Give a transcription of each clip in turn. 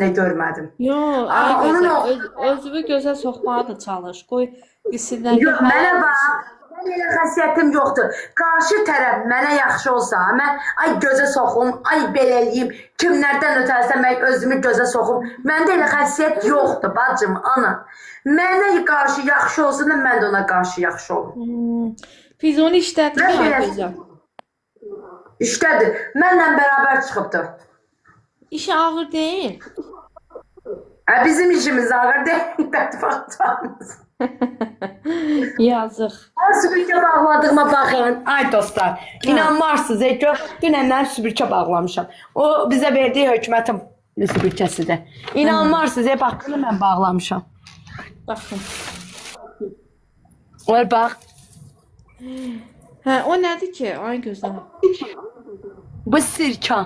birisini də görmədim. Yox, Amma ay onun gözəl, özünü gözəl soxmağa da çalış. Qoy bilsinlər ki, yox, mənə bax, mən elə xəssiyyətim yoxdur. Qarşı tərəf mənə yaxşı olsa, mən ay gözə soxum, ay belə eləyim, kimlərdən ötərsə mən özümü gözə soxum. Məndə elə xəssiyyət yoxdur, bacım, ana. Mənə qarşı yaxşı olsun da mən də ona qarşı yaxşı olum. Füzuli işlədir Mən mi, ay belə- gözəl? İşlədir, mənlə bərabər çıxıbdır. İşi ağır deyil. Bizim işimiz ağır deyil, bədbaxtlarımız. Yazıq. Süpürgə bağladığıma baxın. Ay dostlar, inanmarsınız ki, dünəndən süpürgə bağlamışam. O bizə verdiyi hökumətin süpürgəsidir. İnanmarsınız, bax bunu mən bağlamışam. Baxın. Oy bax, Hə, o nədir ki? Ay gözəl. bu sirka.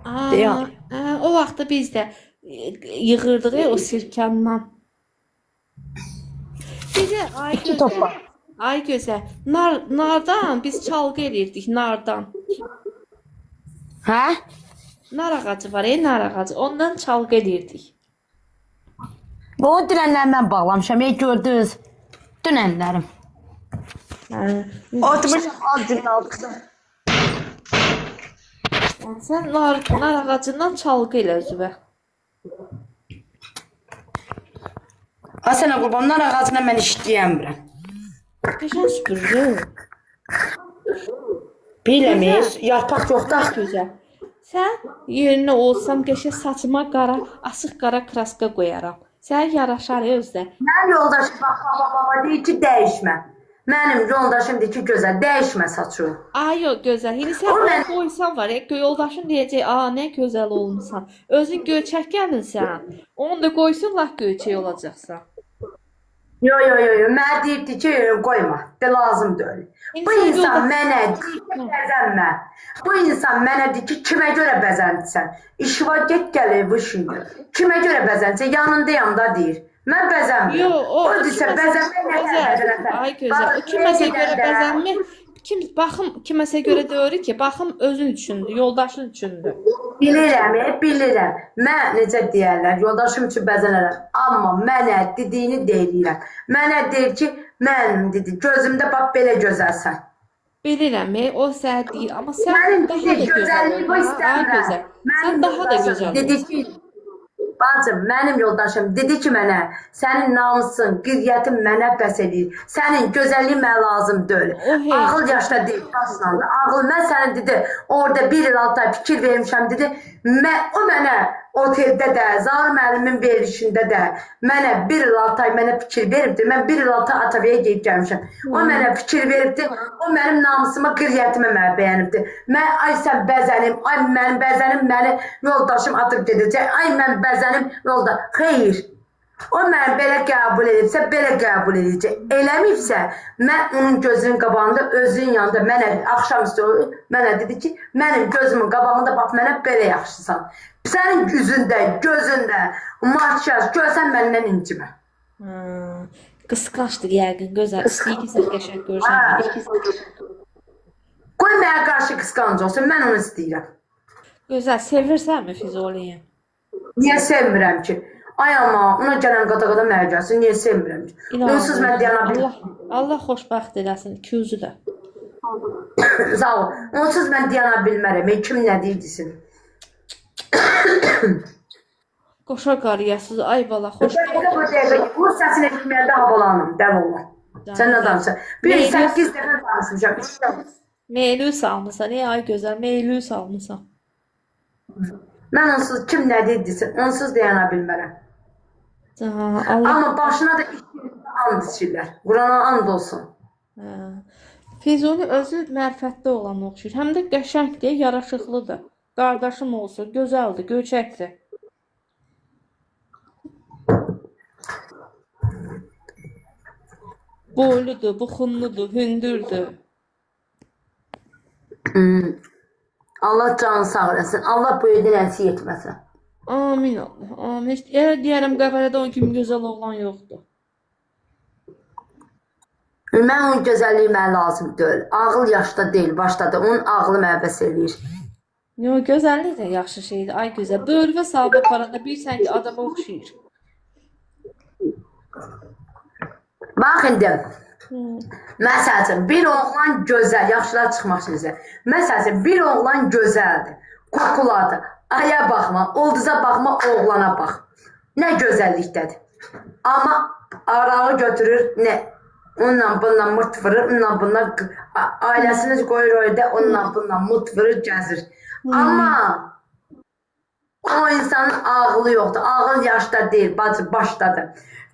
Aa, Deyal. o vaxtda biz də yığırdıq o sirkandan. Bizə ay gözəl. topa. Ay gözəl. Nardan biz çalğı elirdik, nardan. Hə? Nar ağacı var, nar ağacı. Ondan çalğı elirdik. Bu dünənlər mən bağlamışam, gördünüz. Dünənlərim. Hə. Oturmuşam az gün aldıqda. Sən nar ağacından çalğı elə özünə. Sənə qurbanlar ağacına mən işləyəmirəm. Qəşəng süpürür. Biləmir, yarpaq yoxdur. Bax gözəl. Sən yerinə olsam qəşəng saçıma qara, asıq qara kraska qoyaram. Sən yaraşar özdə. Mənim yoldaşım baba deyir ki, dəyişmə. Mənim yoldaşım deyir ki, gözəl, dəyişmə saçı. Ay yox gözəl. İndi sən O onu mən- qoysan var ya, yoldaşın deyəcək, "A, nə gözəl olmusan." Özün göçək gəlinsən. Onu da qoysun, lap göçək olacaqsan. Yo, mənə deyibdi ki, qoyma, de lazım deyil. Bu İnsan insan yoldaş- mənə deyir ki, bəzənmə. Bu insan mənə deyir ki, kimə görə bəzəndirsən? İşi var, get gəl ev işindir. Kimə görə bəzəndirsən? Yanındayam da deyir. Mən bəzənmirəm. Yox, o deyirsə, bəzənmək nə gözəl. Ay gözəl. O kiməsə görə bəzənmir. Baxım kiməsə görə deyir ki, baxım özün üçündür, yoldaşın üçündür. Bilirəm. Mən necə deyərlər, yoldaşım üçün bəzənərəm. Amma mənə dediyini deyirəm. Mənə deyir ki, mən dedi, gözümdə bax belə gözəlsən. Bilirəm, o sənə deyir, amma sən Mənim daha dedi, da gözəl gözəlliyi bu olursan. Ay istəmirəm. gözəl. Sən daha da gözəl Dedi olursan. ki, bacım, mənim yoldaşım dedi ki mənə, sənin namusun, qiriyyətin mənə bəs edir. Sənin gözəlliyin mənə lazım deyil. O hey. Ağıl yaşda deyil, başlandı. Ağıl, mən sənə dedi, orada 1 il 6 ay fikir vermişəm dedi. O mənə oteldə də, Zahir müəllimin verilişində də mənə 1 il 6 ay mənə fikir veribdi. Mən 1 il 6 ay Atavaya gedib gəlmişəm. O mənə fikir veribdi. O mənim namusuma, qiriyyətimə mənə bəyənibdi. Mən ay sən bəzənim, ay mənim bəzənim məni yoldaşım atıb gedəcək. Ay mən bəzənim yolda. Xeyr. O məni belə qəbul edibsə, belə qəbul edəcək. Eləməyibsə, mən onun gözünün qabağında, özünün yanında mənə axşamüstü mənə dedi ki, mənim gözümün qabağında bax mənə belə yaxşısan. Sənin üzündə, gözündə, makyaj görsən məndən incimə. Qısqancdır yəqin, gözəl. İstəyir ki, sən qəşəng görsən. Qoy mənə qarşı qısqanc olsun, mən onu istəyirəm. Gözəl, sevirsənmi Füzuliyi? Niyə sevmirəm ki? Ay amma ona gələn qada mənə gəlsin, niyə sevmirəm ki? Onsuz mən deyana bilmirəm. Allah xoşbəxt eləsin, iki üzü də. Sağ ol. Onsuz mən deyana bilmərəm. Kim nə deyirdisin? Qoşa qarıyasız, ay bala, xoşbəxt. Bu səsini eşitməyəndə havalanım, dəv olar. Sən nə danışsan? Bir 8 dəfə danışmışam. Meylü salmısan, ay gözəl, meylü salmısan. Mən onsuz kim nə deyirdisin, onsuz deyana bilmərəm. Allah. Amma başına da and içirlər. Qurana and olsun. Füzuli özü mərifətli olan oxşur. Həm də qəşəngdir, yaraşıqlıdır. Qardaşım olsun, gözəldir, göçəkdir. Boyludur, buxunludur, hündürdür. Allah canı sağ eləsin. Allah bu evdən ənsik etməsin. Amin Allah, amin. Elə deyərəm qəbərədə onun kimi gözəl oğlan yoxdur. Mən onun gözəlliyi mənə lazım deyil. Ağıl yaşda deyil, başdadır. Onun ağlı mənə bəs eləyir. Yo, gözəllik də yaxşı şeydir. Ay gözəl. Böyür və sabah parada bilsən ki, adama oxşayır. Bax indi. Hmm. Məsəl üçün bir oğlan gözəl, yaxşılar çıxmaq üçün isə. Məsəl üçün bir oğlan gözəldir, kokuladır. Aya baxma, ulduza baxma, oğlana bax. Nə gözəllikdədir. Amma arağı götürür, nə? Onunla bununla mırt vurur, onunla bununla ailəsini qoyur orada, onunla bununla mırt vurur, gəzir. Amma o insanın ağlı yoxdur. Ağıl yaşda deyil, bacı başdadır.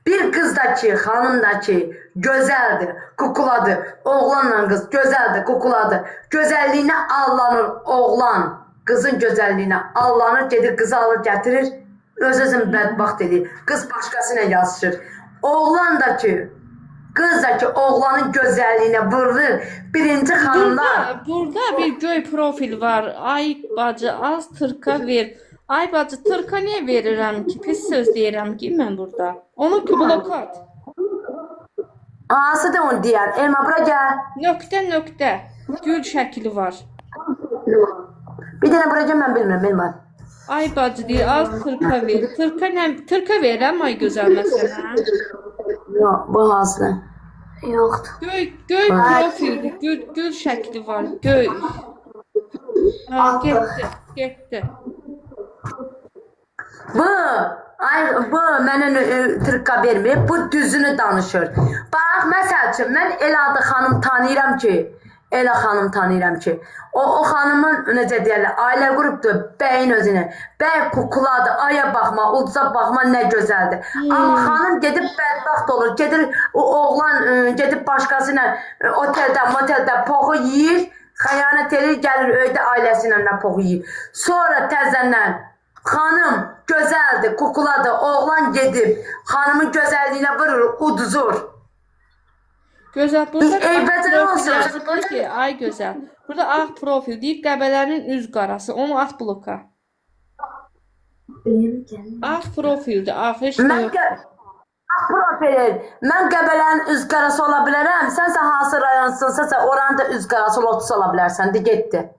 Bir kız da ki, xanım da ki, gözəldir, kukuladır. Oğlanla qız gözəldir, kukuladır. Gözəlliyinə allanır oğlan. Qızın gözəlliyinə allanır, gedir qızı alır, gətirir. Öz-özün bədbaxt edir. Qız başqasına yazışır. Oğlan da ki, qız da ki, oğlanın gözəlliyinə vurur. Birinci xanımlar... Burada bir göy profil var. Ay bacı, az tırka ver. Ay bacı, tırka niyə verirəm ki? Pis söz deyirəm ki, mən burada. Onu blokat. Anası da onu deyər. Elma, bura gəl. Nöqtə. Gül şəkli var. Bir dənə bura gəl, mən bilmirəm, Elma. Ay bacı deyir, az tırka ver. Tırka verirəm, ay gözəl məsələn. Yox, bu hansıdır? Yoxdur. Göy profil, gül şəkli var. Göy. Ha, getdi. Bu mənə tırqa vermir, bu düzünü danışır. Bax, məsəl üçün, mən Eladı xanım tanıyıram ki, o xanımın, necə deyərlər, ailə qurubdur, bəyin özünü. Bəy kukuladır, aya baxma, ulduza baxma, nə gözəldir. Amma xanım gedib bədbaxt olur, gedir, oğlan gedib başqasıyla moteldə poxu yiyir, xəyanət edir, gəlir öydə ailəsinə nə poxu yiyir. Sonra təzəndən xanım gözəldir, kukuladır, oğlan gedib, xanımın gözəlliyinə vurur, uduzur. Gözəl, burada Eybəcər olsun. yazılır ki, ay gözəl. Burada ağ profil deyir, qəbələrin üz qarası, onu at bloka. Ağ profildir, ağ heç nə yox. Profil, mən Qəbələnin üz qarası ola bilərəm, sənsə hansı rayonsınsa, oranın da üz qarası lotusu ola bilərsən, de getdi.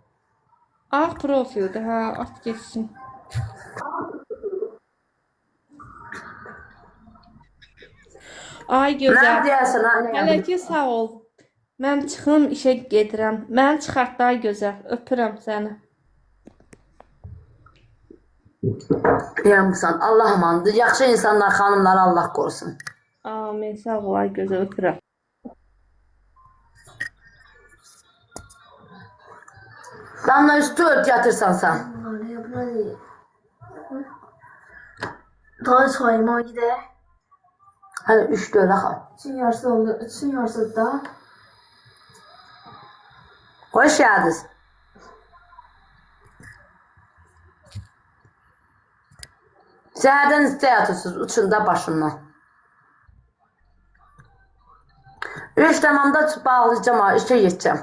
Ağ profildir, hə, at geçsin. Ay Mən gözəl. deyəsən, Hələ ki, sağ ol. Mən çıxım, işə gedirəm. Məni çıxart, ay gözəl. Öpürəm səni. Yarımsan, Allah amandır. Yaxşı insanlar, xanımları Allah qorusun. Amin, sağ ol, ay gözəl, öpürəm. Damla üstü ört yatırsan sən. Daha çayıma gider. Hələ üçdü öyle xal. Üçün yarısı oldu. Üçün yarısı da. Hoş geldiniz. Səhərdən istə yatırsınız, uçunda başından. 3 tamamda bağlayacağım, işe geçeceğim.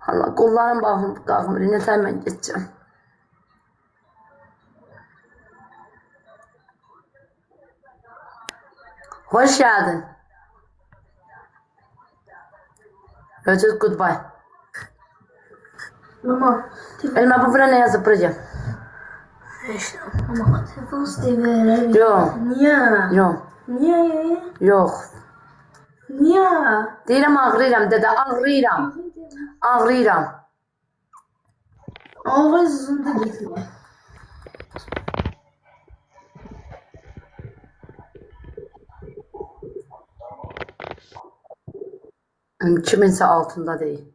Allah, qollarım bağım qalxmır, nətər mən geçeceğim. Hoş geldin. Görüşürüz, goodbye. Mama. Elma, bu bura ne yazıp duracağım? İşte. Mama. Telefon isteyi Yok. Niye? Yok. Niye? Yok. Niye? Deyirəm, ağrıyıram dede, ağrıyıram. Ağrıyıram. Ağzında gitme. Kiminsə altında değil.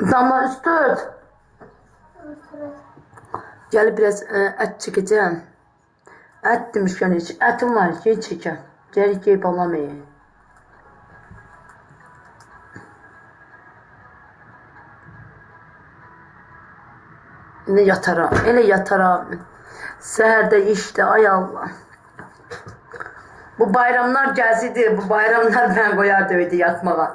Damla üstü ört. Gelip biraz et çekeceğim. Et demişken hiç. Etim var, şey çekeceğim. Geri geyip alamayayım. Ne yataram, elə yataram. Səhərdə işdə, ay Allah. Bu bayramlar gəzidir, bu bayramlar mən qoyardı öydə yatmağa.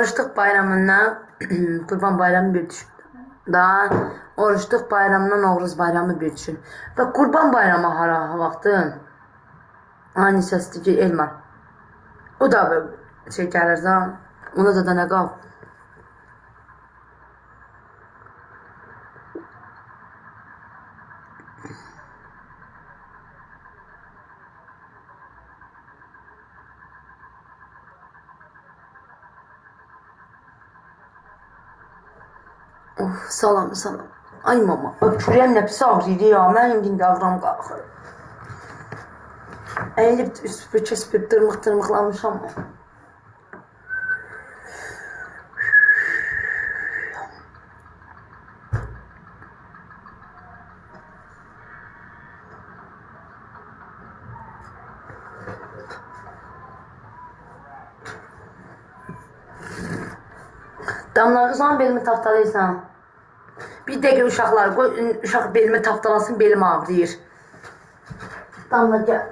Oruçluq bayramından Qurban bayramı bir düşün. Da oruçluq bayramından Novruz bayramı bir düşün. Və Qurban bayramı hara vaxtın? Aynı səsdir ki Elman. O da böyle şey gəlir da. Ona da nə qal. Of, salam, salam. Ay mama, öpürəm nə pis ağrıyır ya. Mənim indi ağram qalxır. Əyilib süpürüb dırmıqlamışam. Damla qızan belimi taftalayırsan. Bir dəqiqə uşaqlar qoy, uşaq belimi taftalasın, belim ağrıyır. Damla gəl.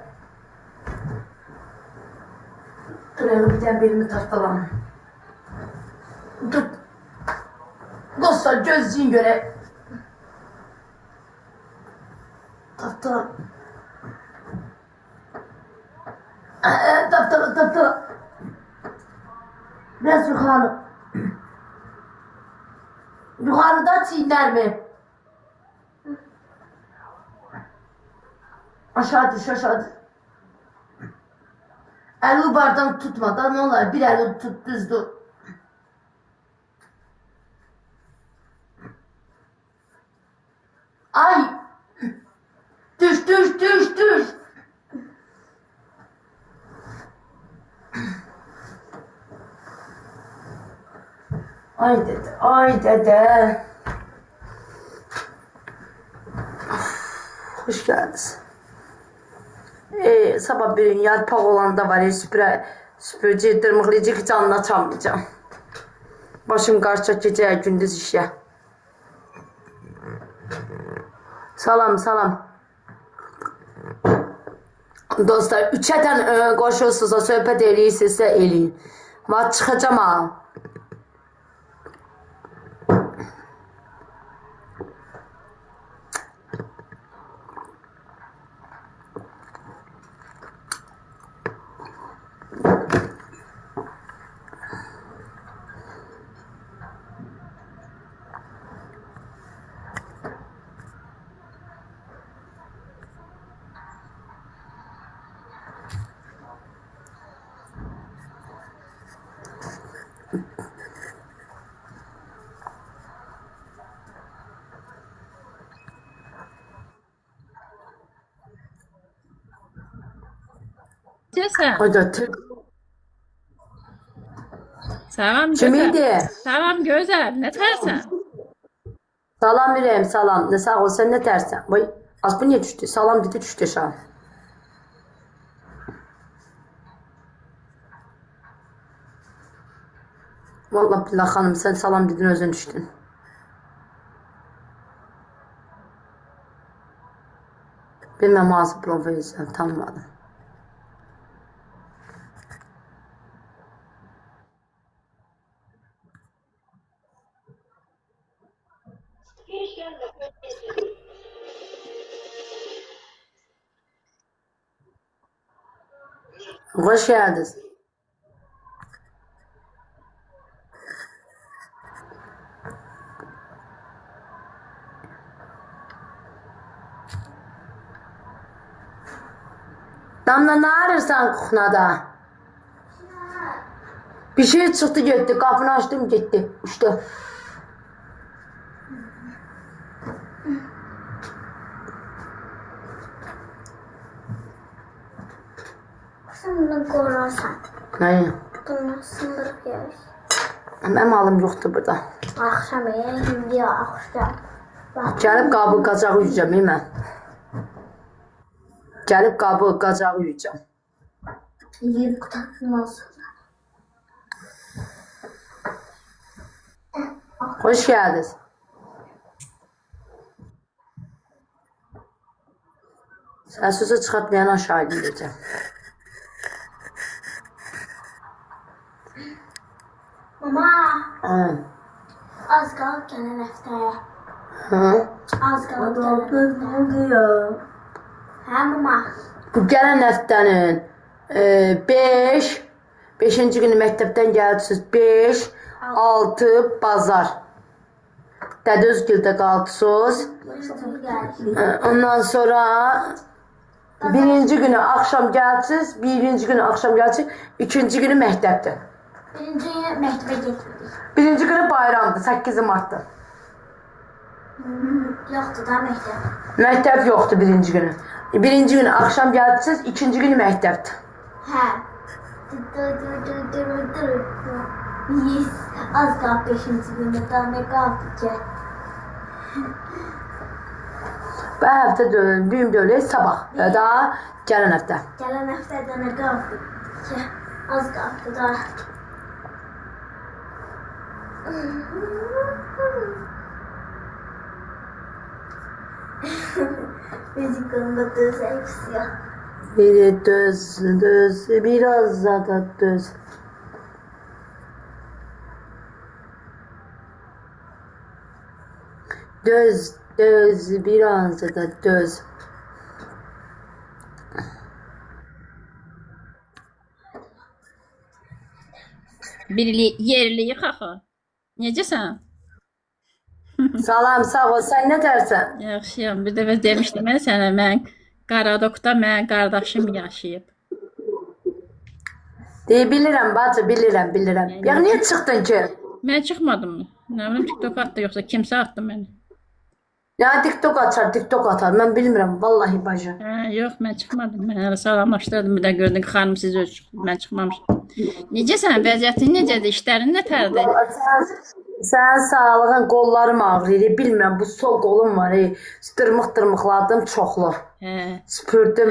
Dur, bir dəqiqə belimi taftalam. Dur. Dostlar, gözləyin görək. Taftala. Taftala. Biraz yukarı. Yukarıda çiğner mi? Aşağı düş. Eli bardan tutmadan ne olur? Bir eli tut düz dur. Ay! Düş. Ay dede. Hoş geldiniz. Sabah bir gün yarpaq olanda var, süpürücü, dırmıqlayıcı ki canını açamayacağım. Başım qarşıca gecə, gündüz işə. Salam. Dostlar, 3-dən qoşulsunuzsa, söhbət eləyirsinizsə eləyin. Vaxt çıxacam ha. Sen. Hadi Salam Kimiydi? güzel. Salam güzel. Ne tersen? Salam Ürəyim, salam. Ne sağ ol, sen ne tersen? Vay, az bu niye düştü? Salam dedi düştü aşağı. Vallahi billah hanım, sen salam dedin özün düştün. Bilmem ağzı profesyonel tanımadım. Hoş geldiniz. Damla ne arırsan kuhnada? Bir şey çıktı gitti, kapını açtım gitti. İşte. Sen bunu qorarsan. Ne? Bunu sındırıb yerik. Mənim halım yoxdur burada. Axşam indi axşam. Gəlib qabı qacağı yuyacağım mən. Gəlib qabı qacağı yuyacağım. Yiyib qutatından sonra. Hoş geldiniz. Sen sözü çıxartmayan aşağı gideceğim. Mama Az qalıb gələn həftəyə. Hə? Az qalıb gələn həftəyə. Hə, mama. Bu gələn həftənin 5-ci günü məktəbdən gələcəksiniz. 5, 6 bazar. Dədözgüldə qalxısınız. Ondan sonra birinci günü axşam gələcəksiniz. Birinci günü axşam gələcəksiniz. İkinci günü məktəbdir. Birinci məktəbə getmirik. Birinci günü bayramdır. 8 martdır. Yoxdur da məktəb. Məktəb yoxdur birinci günü. Birinci günü axşam gələcəksiniz. İkinci günü məktəbdir. Hə. Yes. Az qalıb 5-ci gündə. Daha nə qaldı ki? Bu həftə deyil, düyüm deyil, sabah. Daha gələn həftə. Gələn həftədə nə qaldı ki? Az qaldı da. Müzikanında dözək ya. Biri döz, biraz da döz. Döz, biraz da döz. Yerliyi xaxa. Necəsən? Salam, sağ ol. Sən nə dersən? Yaxşıyam. Bir dəfə demişdim mən sənə, mən Qaradokda mənim qardaşım yaşayıb. Bilirəm bacı, bilirəm. Ya niyə çıxdın ki? Mən çıxmadım mı? Nə bilim TikTok atdı yoxsa kimsə atdı məni? Ya TikTok atar. Mən bilmirəm, vallahi bacı. Hə, yox, mən çıxmadım. Mən hələ salamlaşdırdım. Bir də gördüm ki, xanım siz öz çıxdınız. Mən çıxmamışam. Necəsən? Vəziyyətin necədir? İşlərin nətərdir? Sənin sağlığın, qollarım ağrıyır. Bilmirəm, bu sol qolum var. Dırmıqladım çoxlu. Hə. Süpürdüm.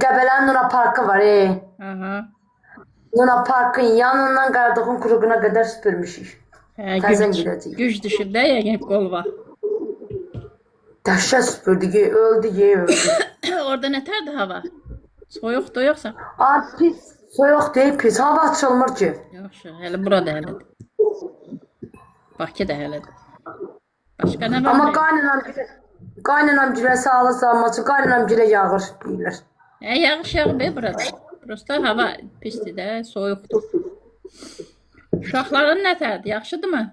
Qəbələnin Luna Parkı var. Aha. Luna Parkın yanından Qaradokun kuruğuna qədər süpürmüşük. Hə, Təzən gedəcəyik. güc düşüb də yəqin qol var. Dəhşət süpürdük, öldü. Orada nətərdir hava? Soyuqdur yoxsa? Pis, soyuq deyil, pis. Hava açılmır ki. Yoxsa, hələ burada hələdir. Bakı da hələdir. Başqa nə var? Amma qaynanam gilə sağlı salması, qaynanam gilə yağır deyirlər. Hə, yağış yağıb burada. Prosta hava pisdir də, soyuqdur. Uşaqların nətərdir? Yaxşıdırmı?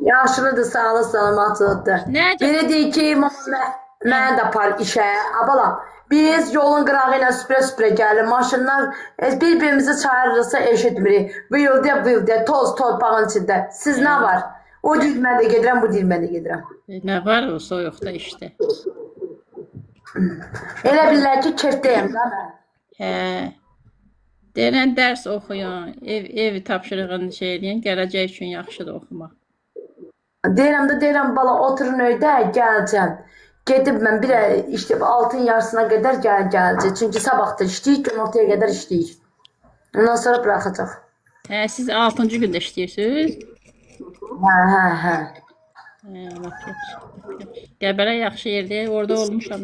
Yaşlıdır, sağlı salamatlıdır. Nə? Biri deyir ki, mən də apar işə, abalam. Biz yolun qırağı ilə süpürə gəlir, maşınlar bir-birimizi çağırırsa eşitmirik. Vıyıldı, toz torpağın içində. Siz nə var? O deyir, mən də gedirəm, bu deyir, mən də gedirəm. Nə var o soyuqda işte? Elə bilirlər ki, kefdəyəm da mən. Hə. Deyən dərs oxuyun, ev tapşırığını şey edin, gələcək üçün yaxşıdır oxumaq. Deyirəm, bala oturun öydə, gələcəm. Gedib mən bir işte 6-ın yarısına qədər gələcək. Çünki sabah da işləyik, günortaya qədər işləyik. Ondan sonra bıraxacaq. Hə, siz 6-cı gündə işləyirsiniz? Hə. Lap yaxşı. Qəbələ yaxşı yerdir, orada olmuşam.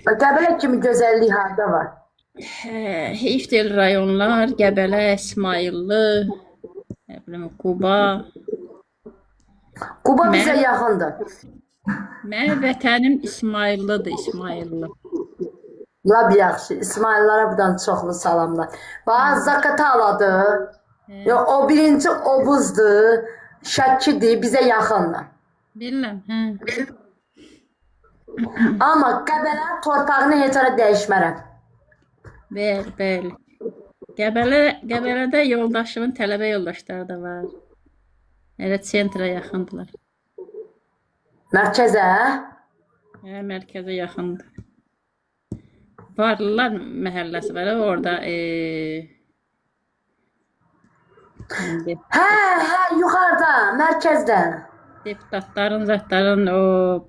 Qəbələ kimi gözəllik harda var? Hə, Heyfdel rayonlar, Qəbələ, İsmayıllı, nə bilim, Quba. Quba bizə yaxındır. Mənim vətənim İsmayıllıdır, İsmayıllı. Lab yaxşı. İsmaillara buradan çoxlu salamlar. Bax, Zakataladır. O birinci Obuzdur. Şəkidir, bizə yaxındır. Bilirəm, hə. Amma Qəbələ torpağını heç ara dəyişmərəm. Bəli. Qəbələdə yoldaşımın tələbə yoldaşları da var. Elə sentra yaxındılar. Mərkəzə? Hə, mərkəzə yaxındır. Varlılar məhəlləsi var, orada Hə, yuxarıda, mərkəzdə. Deputatların, o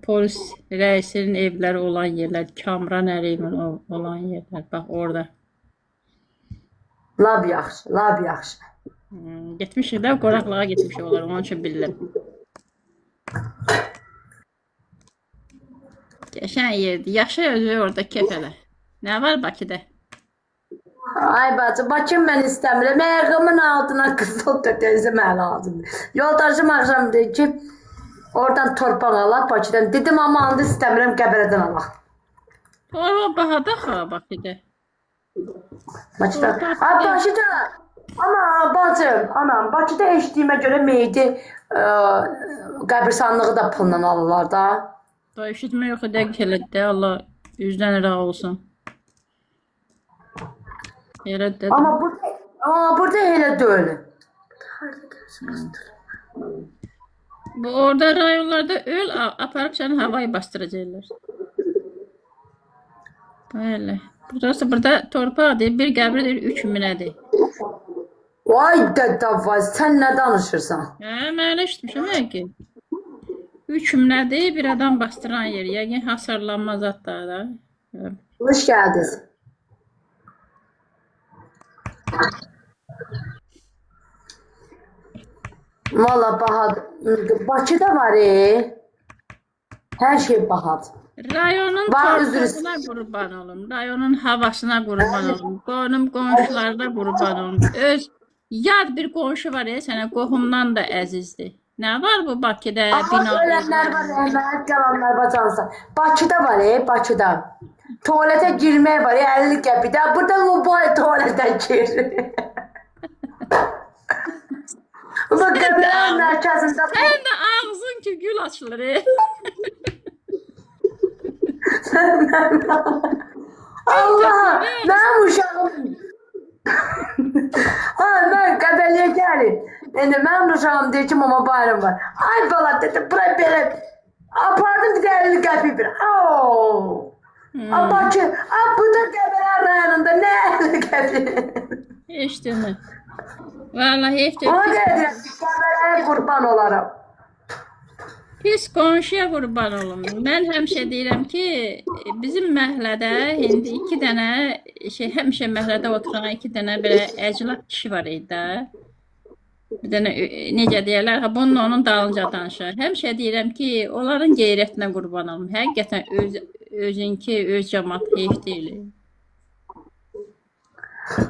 polis rəisinin evləri olan yerlər, Kamran Əliyevin olan yerlər, bax orada. Lab yaxşı. Getmişik də, qonaqlığa getmişik onlar, onun üçün bilirəm. Qəşəng yerdir, yaşa özü orada kefələ. Nə var Bakıda? Ay bacı, Bakım mən istəmirəm. Ayağımın altına qızıl tökəlisə mən lazımdır. Yoldaşım axşam dedi ki, oradan torpaq alaq Bakıdan. Dedim, amma anda istəmirəm, Qəbələdən alaq. Torba bahada ha Bakıda. Bakıdan. Ay Bakıda. Ana bacım, anam, Bakıda eşitdiyimə görə meyidi qəbirstanlığı da pulla alırlar da. Da eşitmə yox dəqiq elədi. Allah yüzdən razı olsun. Elə dedim. Burada elə deyil. Bu orada rayonlarda öl aparıp seni havayı bastıracaklar. Böyle. Burası burada torpaqdır, bir qəbirdir, 3000 nədir. Vay dədə vay, sən nə danışırsan? Hə, mən elə eşitmişəm ki. 3000 nədir, bir adam bastıran yer. Yəqin hasarlanmaz hatta da. Hoş geldiniz. Valla bahadır. Bakıda var her şey bahadır. Rayonun Var, torpağına qurban olum. Rayonun havasına qurban olum. Qonum qonşularda qurban olum. Öz yad bir qonşu var sənə qohumdan da əzizdir. Nə var bu Bakıda? Ölenler var, emanet kalanlar bacansa. Bakıda var Bakıda. Tuvalete girmeye var 50 kapıda. Burada bu tuvalete gir. Bu kabirlerin merkezinde. Sən də ağzın ki gül açılır. Allah! Ben uşağım. Ben kabeliye gelin. Yani ben uşağım diye ki mama bayram var. Ay bala dedi buraya böyle. Apardım bir de 50 kapı bir. Bakın, bu da Qəbələ rayonunda ne 50 kapı? Eşitdin. Vallahi heyfdir. Ona görə deyirəm ki, Qəbələyə qurban olaram. Pis qonşuya qurban olum. Mən həmişə deyirəm ki, bizim məhəllədə indi 2 dənə həmişə məhəllədə oturan 2 dənə belə əclaf kişi var idi də. Bir dənə necə deyirlər, ha bunun onun dalınca danışır. Həmişə deyirəm ki, onların qeyrətinə qurban olum. Həqiqətən özünki öz cəmaət heyf deyil.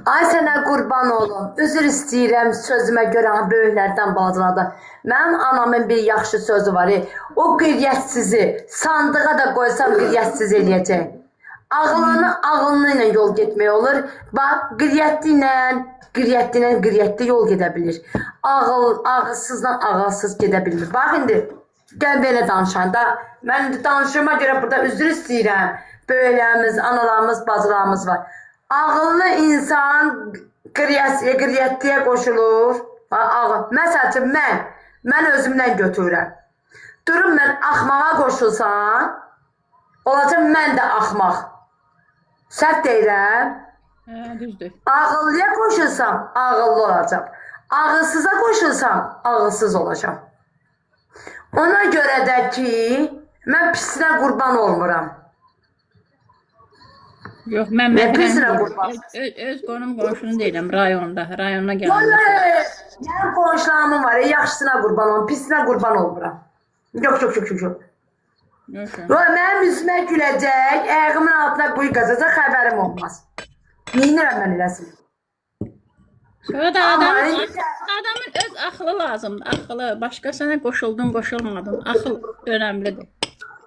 Ay sənə qurban olum. Üzr istəyirəm sözümə görə böyüklərdən bacılardan. Mənim anamın bir yaxşı sözü var. O qeyriyyətsizi sandığa da qoysam qeyriyyətsiz eləyəcək. Ağıllı ilə yol getmək olur. Bax, qeyriyyətli yol gedə bilir. Ağılsızdan ağılsız gedə bilmir. Bax, indi gəl belə danışanda, mən indi danışığıma görə burada üzr istəyirəm. Böyüklərimiz, analarımız, bacılarımız var. Ağıllı insan qeyriyyətliyə qoşulur. Məsəl üçün, mən özümdən götürürəm. Durum mən axmağa qoşulsam, olacaq mən də axmaq. Səhv deyirəm. Düzdür. Ağıllıya qoşulsam, ağıllı olacaq. Ağılsıza qoşulsam, ağılsız olacaq. Ona görə də ki, mən pisinə qurban olmuram. Yox, mən öz qonum qonşunu deyirəm rayonda gəlir. Mənim qonşularımın var, yaxşısına qurban olmuram, pisinə qurban olmuram. Yox. Mənim üzümə güləcək, ayağımın altına quyu qazacaq, xəbərim olmaz. Neyinirəm mən eləsin? Sonra da adamın öz axlı lazımdır, axlı. Başqa sənə qoşuldun, qoşulmadın, axıl önəmlidir.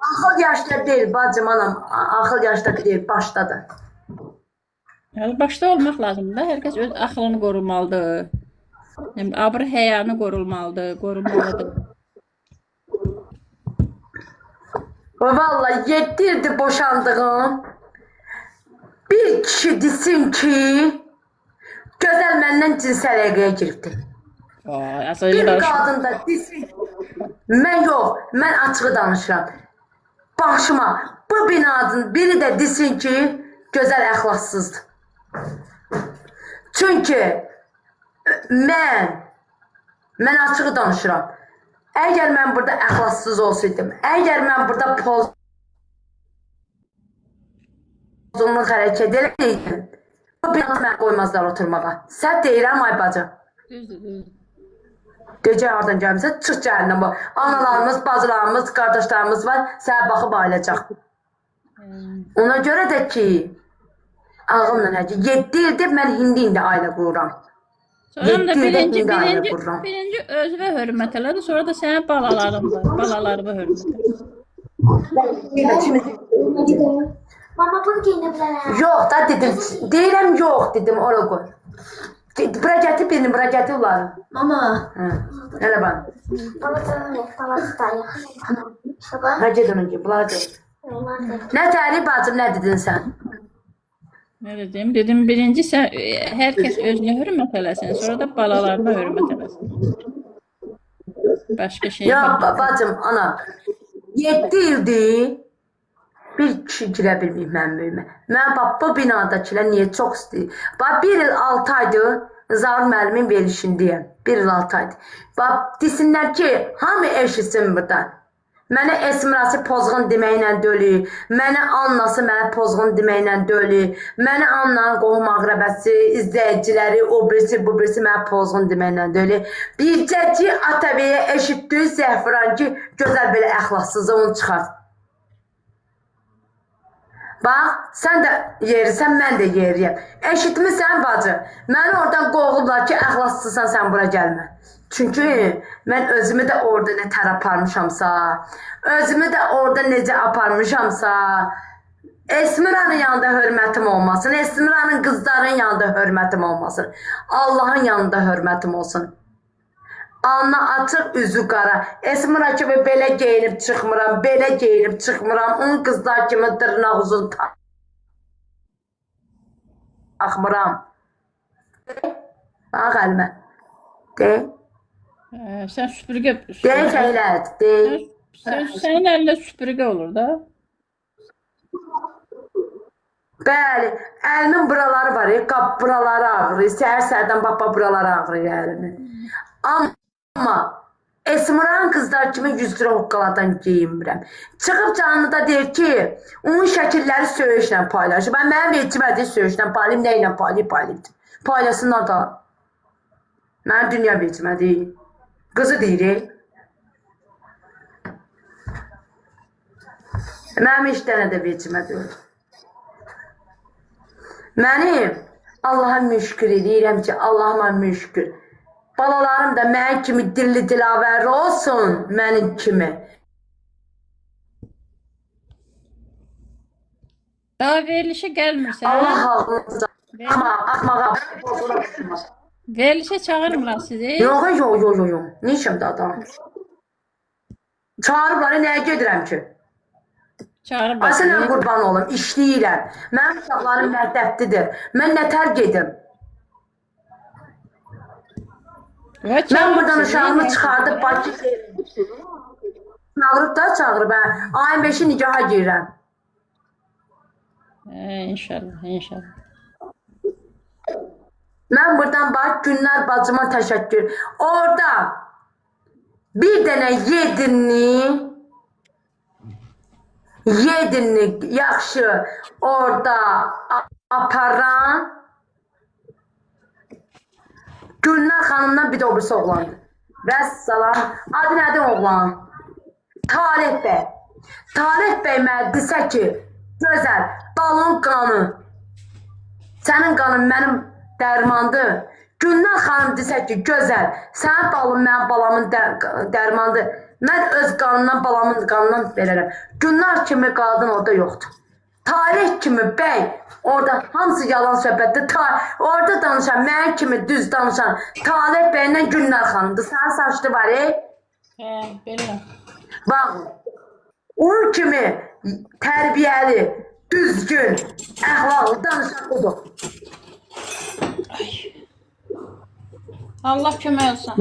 Axıl yaşda deyil bacım anam, axıl yaşda deyil, başdadır. Başda olmaq lazımdır. Hər kəs öz axılını qorumalıdır. Abır həyanı qorunmalıdır. Vallahi 7 ildir boşandığım bir kişi desin ki, gözəl məndən cinsel əlaqəyə giribdi. Bir qadın da desin ki, mən açığı danışıram. Başıma bu binanın biri də desin ki, gözəl əxlaqsızdır. Çünki mən açığı danışıram. Əgər mən burada əxlaqsız olsaydım, əgər mən burada pozunluq hərəkət edəydim, bu binanı mən qoymazlar oturmağa. Sən deyirəm ay bacı. Gecə oradan gəlmişsə, çıx gəlindən bu. Analarımız, bacılarımız, qardaşlarımız var, sənə baxıb ayılacaq. Ona görə də ki, Ağımla həcə. 7 ildir mən indi ailə qururam. Sonra da Yeddi ildə birinci, indi ailə birinci, qururam. birinci özünə hörmət elədi, sonra da sənin balaların var. Balalarına hörmət elədi. Mama bunu giyinebilirəm. Yox da dedim. Deyirəm yox dedim ora qoy. Bura gətir birini, bura gətir onları. Mama. Hə. Hələ bax. Baba canım yok. Baba da yaxşı. Baba. Hə gedin önce, bunları gətir. Onlar da. Nə təri bacım, nə dedin sən? Ne dedim? Dedim birinci sen herkes özüne hürmet eləsin, sonra da balalarına hürmet eləsin. Başka şey Ya yok. bacım, ana. 7 ildir bir kişi girə bilməyib mənim evimə. Mən bax bu binadakilər niyə çox istəyir? Bax 1 il 6 aydır Zaur müəllimin verilişindəyəm. 1 il 6 aydır. Bax desinlər ki, hamı eşitsin burada. Mənə Esmirası pozğun deməklə dölü, mənə Annası mənə pozğun deməklə dölü, mənə Annanın qohum ağrəbəsi, izləyiciləri, o birisi, bu birisi mənə pozğun deməklə dölü. Bircəci Atabəyə eşitdiyi Zəhfiran ki, gözəl belə əxlaqsızı onu çıxart. Bax, sən də yerirsən, mən də yeriyəm. Eşitmirsən bacı, məni oradan qovurlar ki, əxlaqsızsan, sən bura gəlmə. Çünki mən özümü də orada nə tər aparmışamsa, özümü də orada necə aparmışamsa, Esmiranın yanında hörmətim olmasın, Esmiranın qızların yanında hörmətim olmasın, Allahın yanında hörmətim olsun. Alnı açıq, üzü qara. Esmira kimi belə geyinib çıxmıram, belə geyinib çıxmıram, onun qızlar kimi dırnaq uzun taxmıram. Bax əlimə. Deyil. Sen süpürge... Deyil Fəylət, deyil. Senin elinde süpürge olur da. Bəli, əlimin buraları var, qap buraları ağrıyır, səhər-səhərdən baba buraları ağrıyır əlimin. Amma Esmiran qızlar kimi 100 lira hoqqaladan geyinmirəm. Çıxıb canlıda deyir ki, onun şəkilləri söyüşlə paylaşır. Ben mənim vecimədi söyüşlə paylaşım, nə ilə paylaşım? Paylaşsınlar da. Mənim dünya vecimədi. Qızı deyir. Mənim heç dənə də vecimədi. Mənim Allah'a müşkür edirəm ki, Allah'ıma müşkür. Balalarım da mənim kimi dilli dilavər olsun, mənim kimi. Daha verilişe gelmirsən. Allah ağlınıza. Axmağa. Verilişe çağırmırlar sizi. Yox, yox. Ne işim da adam? Çağırıblar, nəyə gedirəm ki? Çağırırlar. Asılən qurban olum, işləyirəm. Mənim uşaqlarım məhdəbdidir. Mən nətər gedim? Mən buradan uşağımı çıxardıb Bakı çağırıb da çağırıb. Ayın 5-i nigaha girirəm. İnşallah. Mən buradan bax Günlər bacıma təşəkkür. Orada bir dənə yedinli yaxşı orada aparan Gülnar xanımdan bir də obirisi oğlandı. Vəssalam. Adı nədir oğlan? Talih bəy. Talih bəy mənə desə ki, gözəl, balon qanı. Sənin qanın mənim dərmandır. Gülnar xanım desə ki, gözəl, sənin balın mənim balamın dərmandır. Mən öz qanımdan, balamın qanından verərəm. Gülnar kimi qadın orada yoxdur. Talih kimi bəy, orada hamısı yalan söhbətdir. Orada danışan, mən kimi düz danışan Talih bəylə Gülnar xanımdır. Sənin saçlı var, Bilmem. Bax, onun kimi tərbiyəli, düzgün, əxlaqlı danışan odur. Allah kömək olsun.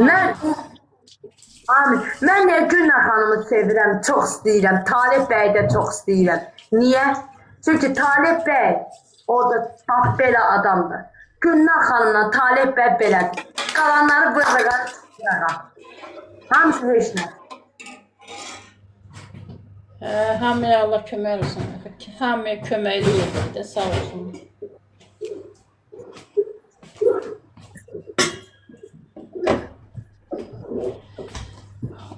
Amin. Mən nə Gülnar xanımı sevirəm, çox istəyirəm. Talih bəyi də çox istəyirəm. Niyə? Çünki Talih bəy orada bax belə adamdır. Gülnar xanımla Talih bəy belədir. Qalanları vırdıqa. Hamısı heç nə. Hamıya Allah kömək olsun. Hamıya köməkli olur da, sağ olsun.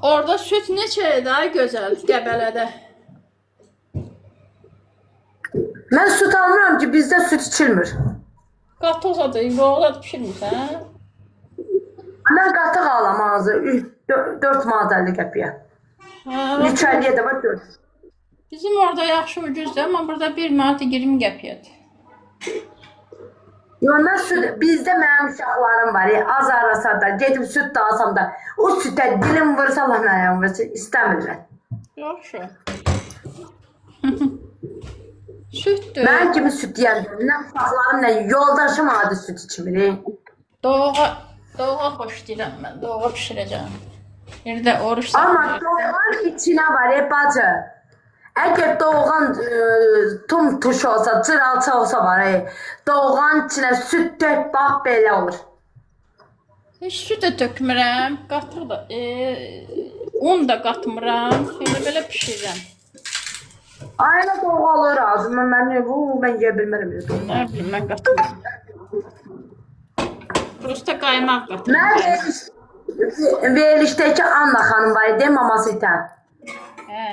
Orada süt neçədir daha gözəl Qəbələdə? Mən süt almıram ki, bizdə süt içilmir. Qatıq zadı, yoğurda pişirmirsən? Mən qatıq alam ağzı 4 manat 50 qəpiyə. Litrəliyə də var 4. Bizim orada yaxşı ucuzdur, amma burada 1 manat 20 qəpiyyədir. Ondan süt, bizdə mənim uşaqlarım var, azarasa da, gedib süt da alsam da, o sütə dilim vursa, Allah mənəm vursa, istəmirlər. Yaxşı. Sütdür. Mən kimi süt yiyəm, nə uşaqlarım, nə yoldaşım adi süt içmir. Doğğa xoş deyirəm mən, doğğa pişirəcəm. Yerdə oruç Amma saxlayır. doğğan içinə var, bacı. Əgər doğğan tum tuş olsa, cıralça olsa var, doğğan içinə süt dök, bax belə olur. Heç süt də tökmürəm, qatıq da, un da qatmıram, belə pişirirəm. Ayna doğğa olur ağzım, mən yeyə bilmərəm. Nə bilim, mən qatmıram. Prosta qaymaq qatmıram. Mən verilişdəki Anna xanım var idi, maması itən. Hə.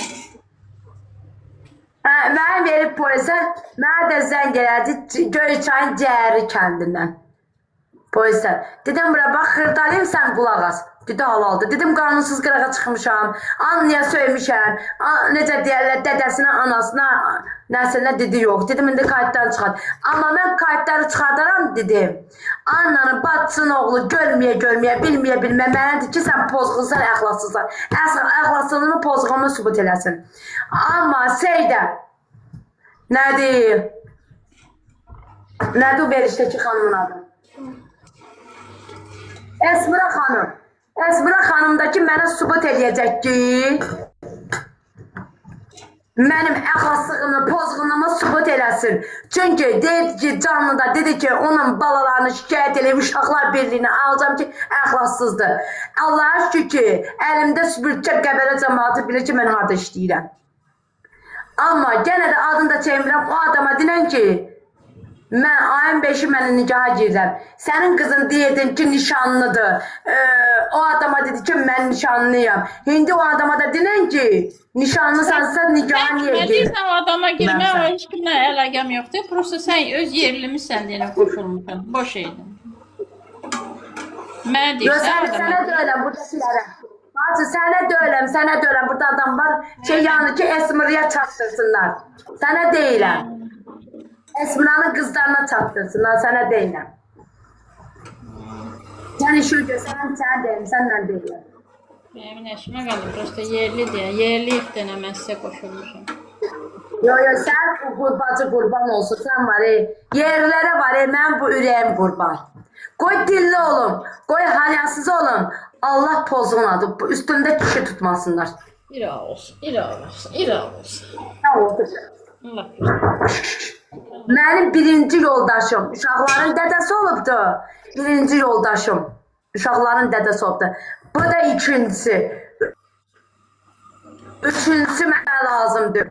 Mən verib polisə, mənə də zəng elədi Göyçayın Cəhəri kəndindən. Polisə. Dedim, bura bax, xırdalayım, sən qulaq as. Dedi, halaldır. Dedim, qanunsuz qırağa çıxmışam, annaya söymişəm, necə deyərlər, dədəsinə, anasına, nəsələ dedi, yox. Dedim, indi kayıtları çıxart. Amma mən kayıtları çıxardaram, dedim. Annanın, bacısının oğlu görməyə, bilməyə, mənə dedi ki, sən pozğunsan, əxlasızsan. Əxlasızlığını, pozğunluğunu sübut eləsin. Amma Seydə, nədir? Nədir o verişdəki xanımın adı? Əsmira xanım. Əsmira xanımdakı mənə sübut eləyəcək ki, mənim əxlaslığımı, pozğunluğumu sübut eləsin. Çünki deyir ki, canlıda dedi ki, onun balalarını şikayət eləyib, uşaqlar birliyini alacam ki, əxlassızdır. Allah'a şükür ki, əlimdə süpürcə Qəbələ cəmaatı bilir ki, mən harada işləyirəm. Amma yenə də adını da çevirəm, o adama dinən ki, mən ayın 5-i mənə nigaha girirəm. Sənin qızın deyirdin ki, nişanlıdır. O adama dedi ki, mən nişanlıyam. İndi o adama da dinən ki, nişanlısansa nigaha niyə girir? Deyirsən, o adama girmək, o heç kimlə əlaqəm yoxdur. Prosta sən öz yerlimisən deyilən qoşulmuşsun. Boş eydin. Mənə deyirsən, Sənə döyələm, buradakilərə. Bacı, sənə döyələm, burada adam var. Yəni ki, Esmir'yə çatdırsınlar. Sənə deyiləm. Esmira'nın qızlarına çatdırsınlar, sənə deyiləm. Yəni şu göstərəm, sənə deyiləm, səndən deyiləm. Mənim eşimə qalır, prosta yerli deyə. Yerli ifdənə mən sizə qoşulmuşum. Yo, sən bacı qurban olsun, sən var, yerlərə var, mən bu ürəyim qurban. Qoy dilli olun, qoy hanyasız olun. Allah pozğunadır, üstündə kişi tutmasınlar. İraq olsun, İraq olsun, İraq olsun. Sağ olsun. Allah. Mənim birinci yoldaşım, uşaqların dədəsi olubdu. Birinci yoldaşım, uşaqların dədəsi olubdu. Bu da ikincisi. Üçüncüsü mənə lazımdır.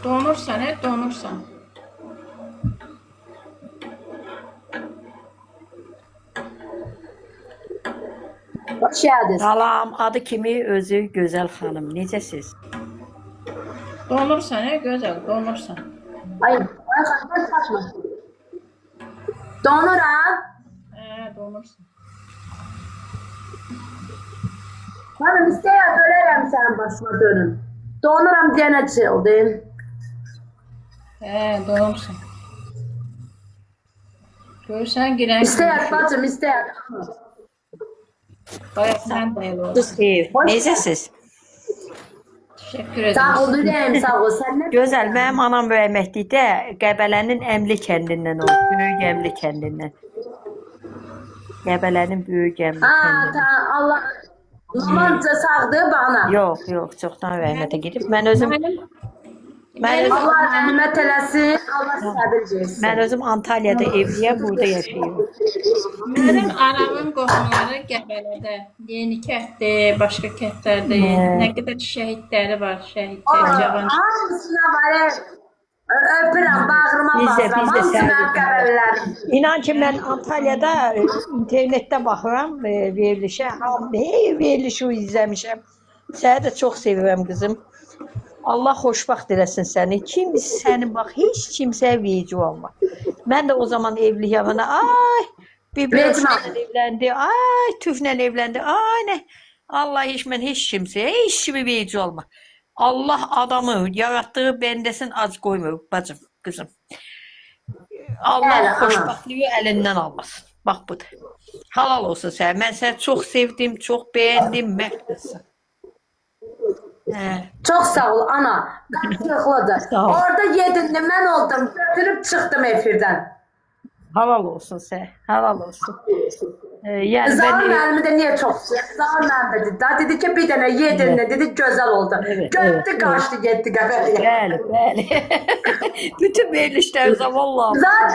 Donursan, donursan. Hoş geldiniz. Salam, adı kimi özü Gözəl xanım. Necəsiz? Donursan, gözəl, donursan. Ay, xanım, saçma. Donuram. Donursan. Hanım, istəyə bölərəm sənin başıma dönüm. Donuram deyənə çıldı. Donursan. Görürsən, girən İstəyək bacım, istəyək. Bayaq sən deyil olsun. Xeyr, necəsiz? Təşəkkür edirəm. Sağ ol, ürəyim, sağ ol. Sən nə? Gözəl, mənim anam müəmmətlikdə Qəbələnin Əmli kəndindən oldu. Böyük Əmli kəndindən. Qəbələnin Böyük Əmli Ha, kəndindən. Allah. Mamanca sağdır bana. Yox, çoxdan rəhmətə gedib. Mən özüm Allah rəhmət eləsin, Allah səbir versin. Mən özüm Antalyada evliyəm, burada yaşayıram. Mənim anamın qohumları Qəbələdə. Yeni kətdir, başqa kətlərdə. Nə qədər şəhidləri var, şəhidlər, cavan. Hamısına var, öpürəm, bağrıma Biz də basıram, hamısı səni mənim qəbələrim. İnan ki, mən Antalyada internetdə baxıram verilişə. Verilişi izləmişəm. Səni də çox sevirəm qızım. Allah xoşbaxt eləsin səni. Kim səni bax heç kimsəyə veciv olma. Mən də o zaman evli yavana ay bir Vecimə. evləndi. Ay tüflə evləndi. Ay nə. Allah heç kimsəyə heç kimi veciv olma. Allah adamı yaratdığı bəndəsin ac qoymur bacım, qızım. Allah Bəli, ana. xoşbaxtlığı əlindən almasın. Bax budur. Halal olsun sənə. Mən səni çox sevdim, çox bəyəndim, məhdəsən. Çok sağ ol ana. Sıklıdır. Sağ ol. Orada yedin de ben oldum. Götürüp çıktım efirden. Halal olsun sənə. Halal olsun. Yəni Zahar mən müəllimi de niye çok sevdi? Zahar müəllimi dedi. Daha dedi ki bir tane yedin de dedi güzel oldu. Evet, Göttü evet, kaçtı gitti qəfəliyə. bəli, bəli. Bütün verilişlər zavallı. Zahar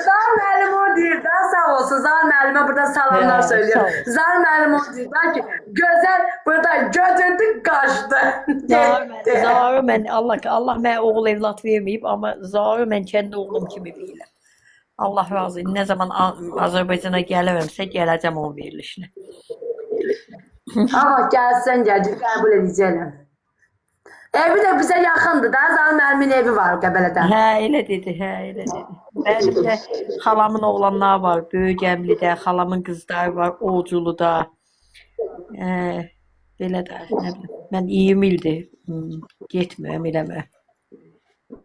Zahar müəllim o deyir. Daha sağ olsun. Zahar müəllime buradan salamlar Ya, söylüyor. sağ ol. Zahar müəllim o deyir. Der ki güzel burada götürdü kaçtı. Gitti. Zarı mən Allah mənə oğul evlat verməyib, amma zarı mən kəndi oğlum kimi bilirəm. Allah razı olsun. Nə zaman Azərbaycana gəlirəmsə gələcəm onun verilişinə. Ama gelsen gelecek kabul edeceğim. Evi de bize yakındı. Daha Zahar müəllimin evi var Qəbələdə. Elə dedi. Mənim də xalamın oğlanları var, Böyükəmlidə, xalamın qızları var, Oğculuda. Belə də, nə bilim. Mən 20 ildir getmirəm, eləmə.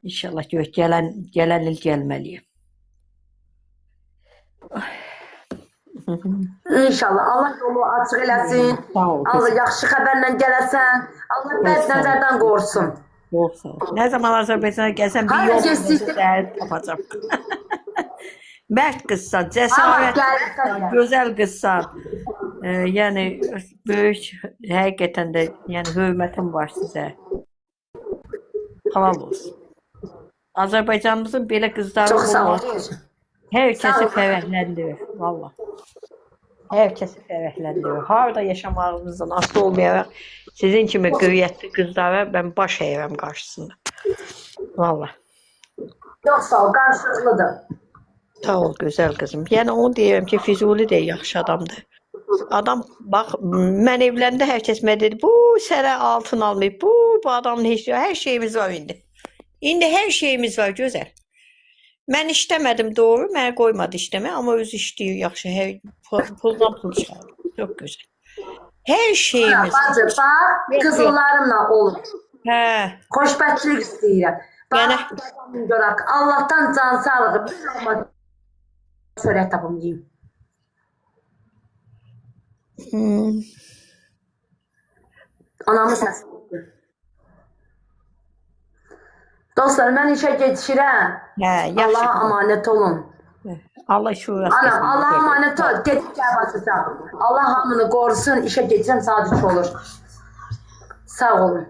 İnşallah gələn il gəlməliyəm. İnşallah Allah yolu açıq eləsin. Sağ ol. Allah yaxşı xəbərlə gələsən. Allah bəd nəzərdən qorusun. Yox, sağ ol. Nə zaman Azərbaycana gəlsəm bir Hara yol getsin? tapacam. Mərd qızsan, Amma cəsarət, gəlsən. gözəl qızsan. Yəni böyük həqiqətən də yəni hörmətim var sizə. Halal olsun. Azərbaycanımızın belə qızları Çox sağ ol. olması hər Sağ kəsi ol. fərəhləndirir, valla. Hər kəsi fərəhləndirir. Harada yaşamağınızdan asılı olmayaraq sizin kimi qüvvətli qızlara mən baş əyirəm qarşısında. Valla. Çox sağ ol. Qarşılıqlıdır. Sağ ol gözəl qızım. Yəni onu deyirəm ki, Füzuli də yaxşı adamdır. Adam bax mən evləndə hər kəs mənə dedi, bu sənə altın almayıb, bu adamın heç hər şeyimiz var indi. İndi hər şeyimiz var gözəl. Mən işləmədim doğru, mənə qoymadı işləmə, amma özü işləyir yaxşı, hər puldan pul çıxarır. Çox gözəl. Hər şeyimiz. Bacı, bax, qızıllarımla olur. Hə. Xoşbəxtlik istəyirəm. Yəni Bax, görək, Allahdan can sağlığı, bir olma çörək tapım deyim. Anamın səsi. Dostlar, mən işə getişirəm. hə, yaxşı. Allah'a amanət olun. Allah şurası. Ana, Allah'a amanət ol. Gedib gəl basacağım. Allah hamını qorusun. İşə getirəm, saat 3 olur. Sağ olun.